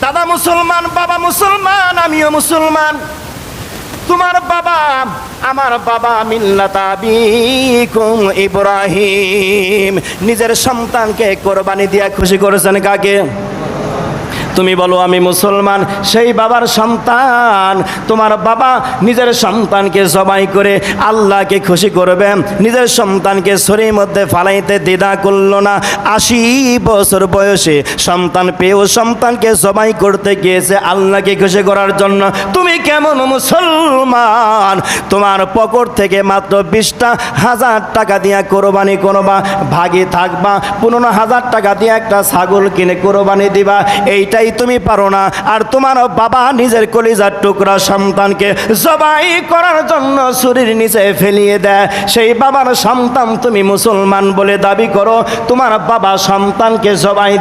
দাদা মুসলমান, বাবা মুসলমান, আমিও মুসলমান। তোমার বাবা, আমার বাবা মিল্লাত আবিকুম ইব্রাহিম, নিজের সন্তানকে কোরবানি দিয়ে খুশি করেছেন কাকে? তুমি বলো আমি মুসলমান। সেই বাবার সন্তান, তোমার বাবা নিজের সন্তানকে জবাই করে আল্লাহকে খুশি করবে, নিজের সন্তানকে ছুরির মধ্যে ফালাইতে দ্বিধা করলো না। 80 বছর বয়সে সন্তান পেয়েও সন্তানকে জবাই করতে গিয়েছে আল্লাহকে খুশি করার জন্য। তুমি কেমন মুসলমান? তোমার পকেট থেকে মাত্র 20,000 টাকা দিয়ে কোরবানি করবা, ভাগে থাকবা 15,000 টাকা দিয়ে একটা ছাগল কিনে কোরবানি দিবা, এইটাই তুমি পারো না। আর তোমার বাবা নিজের কলিজার টুকরা সন্তানকে জবাই করার জন্য ছুরির নিচে ফেলিয়ে দেয়। সেই বাবার সন্তান তুমি মুসলমান বলে দাবি করো, তোমার বাবা সন্তানকে জবাই